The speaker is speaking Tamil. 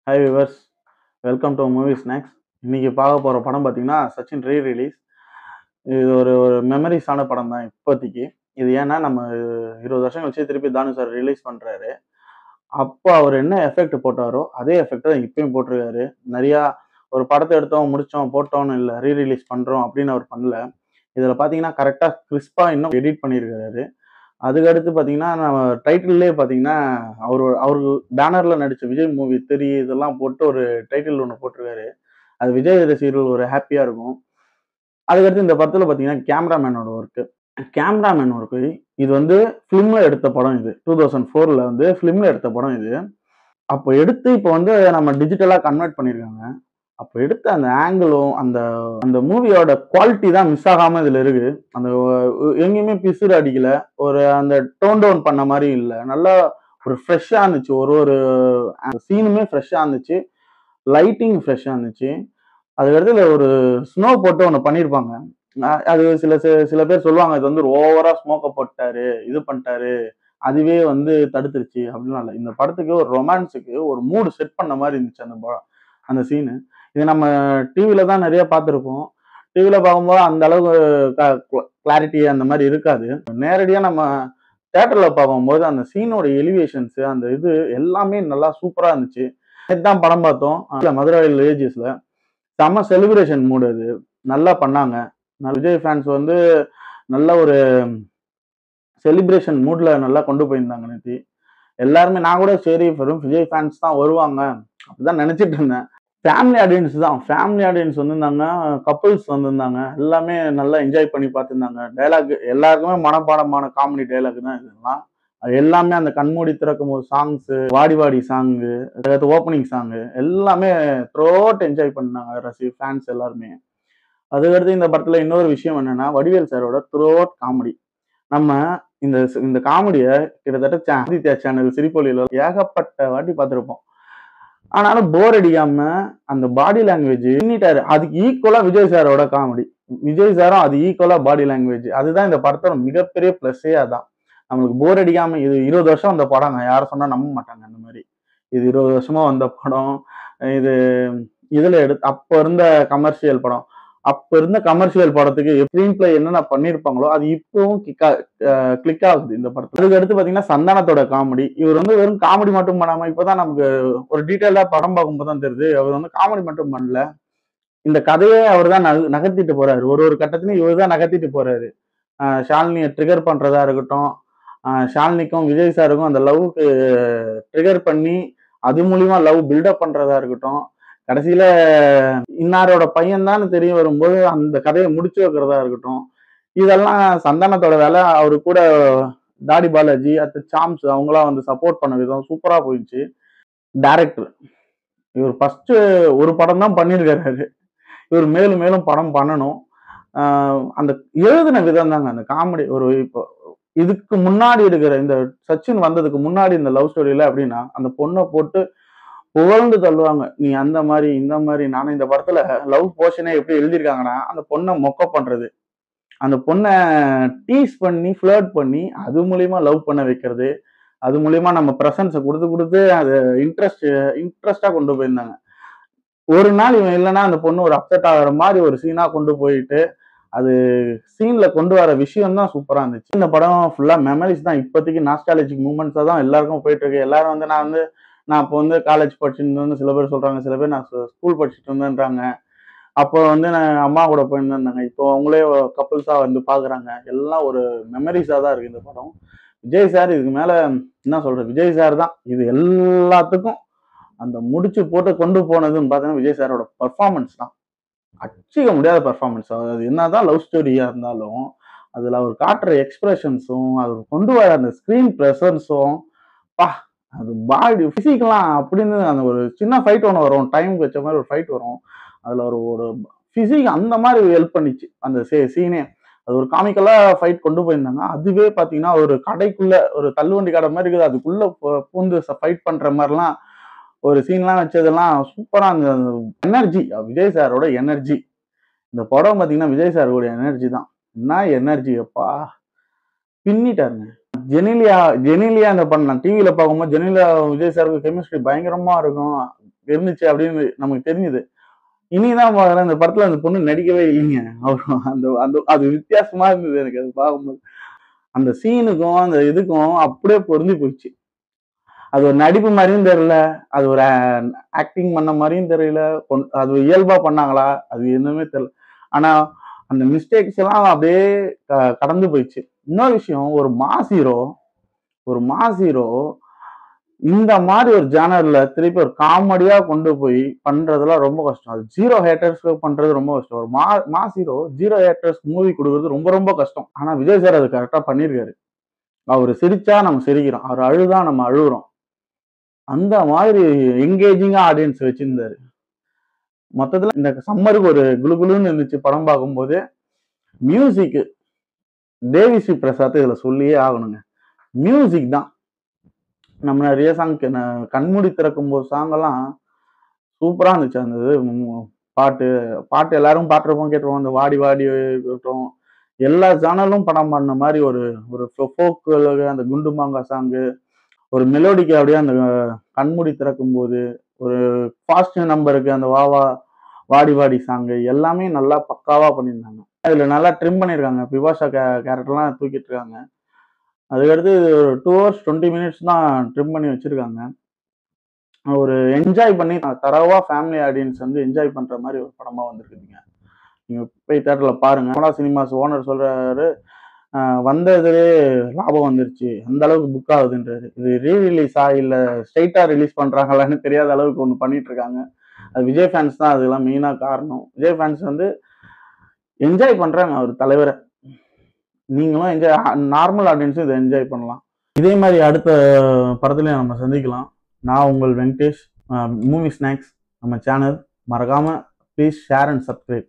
Hi viewers, welcome to movie snacks. இன்னைக்கு பார்க்க போகிற படம் பார்த்தீங்கன்னா சச்சின் ரிலீஸ். இது ஒரு ஒரு மெமரிஸான படம் தான் இப்போதைக்கு. இது ஏன்னா நம்ம 20 வருஷம் கழிச்சு திருப்பி தானு சார் ரிலீஸ் பண்ணுறாரு. அப்போ அவர் என்ன எஃபெக்ட் போட்டாரோ அதே எஃபெக்ட் தான் இப்பயும் போட்டிருக்காரு. நிறையா ஒரு படத்தை எடுத்தோம் முடித்தோம் போட்டோன்னு இல்லை, ரிலீஸ் பண்ணுறோம் அப்படின்னு அவர் பண்ணல. இதில் பார்த்தீங்கன்னா கரெக்டாக கிறிஸ்பாக இன்னும் எடிட் பண்ணியிருக்காரு. அதுக்கடுத்து பார்த்தீங்கன்னா நம்ம டைட்டில்லே பார்த்தீங்கன்னா அவரு பேனரில் நடித்த விஜய் மூவி இதெல்லாம் போட்டு ஒரு டைட்டில் ஒன்று போட்டிருக்காரு. அது விஜய் ரசிகர்கள் ஒரு ஹாப்பியா இருக்கும். அதுக்கடுத்து இந்த படத்துல பாத்தீங்கன்னா கேமராமேனோட ஒர்க்கு. கேமராமேன் ஒர்க்கு இது வந்து ஃபிலிம்ல எடுத்த படம் இது. 2004ல வந்து ஃபிலிம்ல எடுத்த படம் இது. அப்போ எடுத்து இப்போ வந்து நம்ம டிஜிட்டலா கன்வெர்ட் பண்ணியிருக்காங்க. அப்போ எடுத்த அந்த ஆங்கிளும் அந்த அந்த மூவியோட குவாலிட்டி தான் மிஸ் ஆகாம இதுல இருக்கு. அந்த எங்கேயுமே பிசுறு அடிக்கல. ஒரு அந்த டோன் டவுன் பண்ண மாதிரி இல்லை. நல்லா ஒரு ஃப்ரெஷ்ஷா இருந்துச்சு. ஒரு ஒரு சீனுமே ஃப்ரெஷ்ஷா இருந்துச்சு. லைட்டிங் ஃப்ரெஷ்ஷா இருந்துச்சு. அதுக்கடுத்து ஒரு ஸ்னோ போட்டு ஒன்று பண்ணியிருப்பாங்க. அது சில சில பேர் சொல்லுவாங்க இது வந்து ஓவரா ஸ்மோக்கை போட்டாரு, இது பண்ணிட்டாரு, அதுவே வந்து தடுத்துருச்சு அப்படிலாம் இல்லை. இந்த படத்துக்கு ஒரு ரொமான்ஸுக்கு ஒரு மூடு செட் பண்ண மாதிரி இருந்துச்சு அந்த சீனு. இது நம்ம டிவியில தான் நிறைய பார்த்துருப்போம். டிவியில பார்க்கும்போது அந்த அளவுக்கு கிளாரிட்டி அந்த மாதிரி இருக்காது. நேரடியாக நம்ம தேட்டர்ல பார்க்கும்போது அந்த சீனோட எலிவேஷன்ஸ் அந்த இது எல்லாமே நல்லா சூப்பரா இருந்துச்சு. தான் படம் பார்த்தோம் மதுரை ஏஜஸ்ல. செம்ம செலிப்ரேஷன் மூடு அது. நல்லா பண்ணாங்க. விஜய் ஃபேன்ஸ் வந்து நல்ல ஒரு செலிப்ரேஷன் மூட்ல நல்லா கொண்டு போயிருந்தாங்க நேத்தி. எல்லாருமே நான் கூட சரி வெறும் விஜய் ஃபேன்ஸ் தான் வருவாங்க அப்படிதான் நினைச்சிட்டு இருந்தேன். ஃபேமிலி ஆடியன்ஸ் தான். ஃபேமிலி ஆடியன்ஸ் வந்திருந்தாங்க, கப்புள்ஸ் வந்திருந்தாங்க. எல்லாமே நல்லா என்ஜாய் பண்ணி பார்த்துருந்தாங்க. டைலாக் எல்லாருக்குமே மனப்பாடமான காமெடி டைலாக் தான் இதெல்லாம். எல்லாமே அந்த கண்மூடி திறக்கும் ஒரு சாங்ஸு, வாடி வாடி சாங்கு, ஓப்பனிங் சாங்கு எல்லாமே த்ரோட் என்ஜாய் பண்ணாங்க ஃபேன்ஸ் எல்லாருமே. அதுக்கடுத்து இந்த படத்துல இன்னொரு விஷயம் என்னன்னா வடிவேல் சாரோட த்ரோட் காமெடி. நம்ம இந்த இந்த காமெடியை கிட்டத்தட்ட ஆதித்யா சேனல் சிரிப்பொலியில ஏகப்பட்ட வாட்டி பார்த்துருப்போம். ஆனாலும் போர் அடிக்காம அந்த பாடி லாங்குவேஜ் பண்ணிட்டாரு. அதுக்கு ஈக்குவலா விஜய் சாரோட காமெடி. விஜய் சாரும் அது ஈக்குவலா பாடி லாங்குவேஜ். அதுதான் இந்த படத்தோட மிகப்பெரிய பிளஸ்ஸே அதான். நம்மளுக்கு போர் அடிக்காம இது 20 வருஷம் வந்த படங்க. யாரும் சொன்னா நம்ப மாட்டாங்க அந்த மாதிரி. இது 20 வருஷமா வந்த படம். இது இதுல அப்ப இருந்த கமர்ஷியல் படம். அப்ப இருந்த கமர்ஷியல் படத்துக்கு ஸ்கிரீன் பிளே என்னென்ன பண்ணிருப்பாங்களோ அது இப்பவும் கிளிக் ஆகுது இந்த படத்துல. அதுக்கு அடுத்து பாத்தீங்கன்னா சந்தானத்தோட காமெடி. இவர் வந்து வெறும் காமெடி மட்டும் பண்ணாம இப்பதான் நமக்கு ஒரு டீட்டெயிலா படம் பார்க்கும்போது தான் தெரியுது. அவர் வந்து காமெடி மட்டும் பண்ணல. இந்த கதையே அவர் தான் நகர்த்திட்டு போறாரு. ஒரு ஒரு கட்டத்திலையும் இவர் தான் நகர்த்திட்டு போறாரு. ஷாலினியை ட்ரிகர் பண்றதா இருக்கட்டும், ஷாலினிக்கும் விஜய் சாருக்கும் அந்த லவ்வுக்கு ட்ரிகர் பண்ணி அது மூலியமா லவ் பில்டப் பண்றதா இருக்கட்டும், கடைசியில இன்னாரோட பையன் தான் தெரிய வரும்போது அந்த கதையை முடிச்சு வைக்கிறதா இருக்கட்டும், இதெல்லாம் சந்தானத்தோட வேலை. அவரு கூட தாடி பாலாஜி அடுத்து சாம்ஸ் அவங்களாம் வந்து சப்போர்ட் பண்ண விதம் சூப்பரா போயிடுச்சு. டைரக்டர் இவர் ஃபர்ஸ்ட் ஒரு படம் தான் பண்ணியிருக்காரு. இவர் மேலும் மேலும் படம் பண்ணணும். அந்த எழுதின விதம் தாங்க அந்த காமெடி. ஒரு இப்போ இதுக்கு முன்னாடி இருக்கிற இந்த சச்சின் வந்ததுக்கு முன்னாடி இந்த லவ் ஸ்டோரியில அப்படின்னா அந்த பொண்ணை போட்டு புகழ்ந்து தள்ளுவாங்க. நீ அந்த மாதிரி இந்த மாதிரி. நானும் இந்த படத்துல லவ் போர்ஷனே எப்படி எழுதியிருக்காங்கன்னா அந்த பொண்ணை மொக்க பண்றது, அந்த பொண்ணை டீஸ் பண்ணி ஃபிளர்ட் பண்ணி அது மூலியமா லவ் பண்ண வைக்கிறது, அது மூலியமா நம்ம ப்ரெசன்ஸை கொடுத்து கொடுத்து அது இன்ட்ரெஸ்டா கொண்டு போயிருந்தாங்க. ஒரு நாள் இவன் இல்லைன்னா அந்த பொண்ணு ஒரு அப்செட் ஆகிற மாதிரி ஒரு சீனா கொண்டு போயிட்டு அது சீன்ல கொண்டு வர விஷயம் தான் சூப்பரா இருந்துச்சு. இந்த படம் ஃபுல்லா மெமரிஸ் தான். இப்போதைக்கு நாஸ்டாலஜிக் மூமெண்ட்ஸா தான் எல்லாருக்கும் போயிட்டு இருக்கு. எல்லாரும் வந்து நான் இப்போ வந்து காலேஜ் படிச்சுட்டு வந்து சில பேர் சொல்றாங்க, சில பேர் நான் ஸ்கூல் படிச்சுட்டு இருந்தேன்றாங்க. அப்போ வந்து நான் அம்மா கூட போயிருந்தாங்க. இப்போ அவங்களே கப்புள்ஸா வந்து பாக்குறாங்க. எல்லாம் ஒரு மெமரிஸா தான் இருக்கு இந்த படம். விஜய் சார் இதுக்கு மேல என்ன சொல்றது, விஜய் சார் தான் இது எல்லாத்துக்கும் அந்த முடிச்சு போட்டு கொண்டு போனதுன்னு பார்த்தீங்கன்னா விஜய் சாரோட பர்ஃபார்மன்ஸ் தான். அச்சிக்க முடியாத பர்ஃபார்மன்ஸ். அது என்னதான் லவ் ஸ்டோரியா இருந்தாலும் அதுல அவர் காட்டுற எக்ஸ்பிரஷன்ஸும் அவர் கொண்டு வர அந்த ஸ்கிரீன் பிரசன்ஸும் பா, அது பாடி பிசிக்கலாம் அப்படின்னு அந்த ஒரு சின்ன ஃபைட் ஒன்று வரும். டைமுக்கு வச்ச மாதிரி ஒரு ஃபைட் வரும். அதுல ஒரு பிசிக் அந்த மாதிரி ஹெல்ப் பண்ணிச்சு அந்த சீனே. அது ஒரு காமிக்கலா ஃபைட் கொண்டு போயிருந்தாங்க. அதுவே பாத்தீங்கன்னா ஒரு கடைக்குள்ள ஒரு தள்ளுவண்டி கடை மாதிரி இருக்குது. அதுக்குள்ள பூந்து ஃபைட் பண்ற மாதிரிலாம் ஒரு சீன்லாம் வச்சதெல்லாம் சூப்பரா. அந்த எனர்ஜி விஜய் சாரோட எனர்ஜி. இந்த படம் பாத்தீங்கன்னா விஜய் சாரோட எனர்ஜி தான். என்ன எனர்ஜி அப்பா, பின்னிட்டாருங்க. ஜெனிலியா இந்த படம் நான் டிவியில பார்க்கும்போது ஜெனிலியா விஜய் சாருக்கு கெமிஸ்ட்ரி பயங்கரமா இருக்கும். இருந்துச்சு அப்படின்னு நமக்கு தெரிஞ்சுது. இனிதான் பாக்குறேன் இந்த படத்துல அந்த பொண்ணு நடிக்கவே இல்லைங்க. அப்புறம் அந்த அந்த அது வித்தியாசமா இருந்தது எனக்கு அது பார்க்கும்போது. அந்த சீனுக்கும் அந்த இதுக்கும் அப்படியே பொருந்தி போயிடுச்சு. அது ஒரு நடிப்பு மாதிரியும் தெரியல, அது ஒரு ஆக்டிங் பண்ண மாதிரியும் தெரியல, அது இயல்பா பண்ணாங்களா அது என்னமே தெரியல. ஆனா அந்த மிஸ்டேக்ஸ் எல்லாம் அப்படியே கடந்து போயிடுச்சு. இன்னொரு விஷயம், ஒரு மாஸ் ஹீரோ இந்த மாதிரி ஒரு ஜானர்ல திருப்பி ஒரு காமெடியா கொண்டு போய் பண்றதெல்லாம் ரொம்ப கஷ்டம். அது ஜீரோ ஹேட்டர்ஸ்க்கு பண்றது ரொம்ப கஷ்டம். ஒரு mass hero zero haters movie கொடுக்கறது ரொம்ப ரொம்ப கஷ்டம். ஆனா விஜய் சார் அது கரெக்டா பண்ணிருக்காரு. அவர் சிரிச்சா நம்ம சிரிக்கிறோம், அவர் அழுதா நம்ம அழுகுறோம். அந்த மாதிரி என்கேஜிங்கா ஆடியன்ஸ் வச்சிருந்தாரு. மொத்தத்துல இந்த சம்மருக்கு ஒரு குளுகுளுன்னு இருந்துச்சு படம் பார்க்கும்போது. மியூசிக் தேவி ஸ்ரீ பிரசாத் இதுல சொல்லியே ஆகணுங்க. மியூசிக் தான். நம்ம நிறைய சாங் கண்மூடி திறக்கும் போது சாங் எல்லாம் சூப்பரா இருந்துச்சு. அந்த பாட்டு பாட்டு எல்லாரும் பாட்டிருப்போம் கேட்டிருப்போம். அந்த வாடி வாடி இருக்கட்டும், எல்லா ஜானலும் படம் பண்ண மாதிரி ஒரு ஒரு ஃபோக், அந்த குண்டு மாங்கா சாங்கு, ஒரு மெலோடிக்கு அப்படியே அந்த கண்மூடி திறக்கும் போது, ஒரு ஃபாஸ்ட் நம்பருக்கு அந்த வாவா வாடி வாடி சாங்கு எல்லாமே நல்லா பக்காவா பண்ணியிருந்தாங்க. அதுல நல்லா ட்ரிம் பண்ணியிருக்காங்க. பிபாஷா கேரக்டர்லாம் தூக்கிட்டு இருக்காங்க. அதுக்கடுத்து 2 hours 20 minutes தான் ட்ரிம் பண்ணி வச்சிருக்காங்க. ஒரு என்ஜாய் பண்ணி தரவா ஃபேமிலி ஆடியன்ஸ் வந்து என்ஜாய் பண்ற மாதிரி ஒரு படமா வந்திருக்குதுங்க. நீங்க போய் தியேட்டர்ல பாருங்க. கனடா சினிமாஸ் ஓனர் சொல்றாரு, வந்ததுலே லாபம் வந்துருச்சு, அந்த அளவுக்கு புக் ஆகுதுன்றாரு. இது ரீ-ரிலீஸா இல்ல ஸ்ட்ரைட்டா ரிலீஸ் பண்றாங்களான்னு தெரியாத அளவுக்கு ஒண்ணு பண்ணிட்டு இருக்காங்க. அது விஜய் ஃபேன்ஸ் தான் அதெல்லாம் மெயினா காரணம். விஜய் ஃபேன்ஸ் வந்து என்ஜாய் பண்றாங்க அவர் தலைவரை. நீங்களும் என்ஜாய், நார்மல் ஆடியன்ஸும் இதை என்ஜாய் பண்ணலாம். இதே மாதிரி அடுத்த படத்துலயும் நம்ம சந்திக்கலாம். நான் உங்கள் வெங்கடேஷ். மூவி ஸ்நாக்ஸ் நம்ம சேனல் மறக்காம ப்ளீஸ் ஷேர் அண்ட் சப்ஸ்கிரைப்.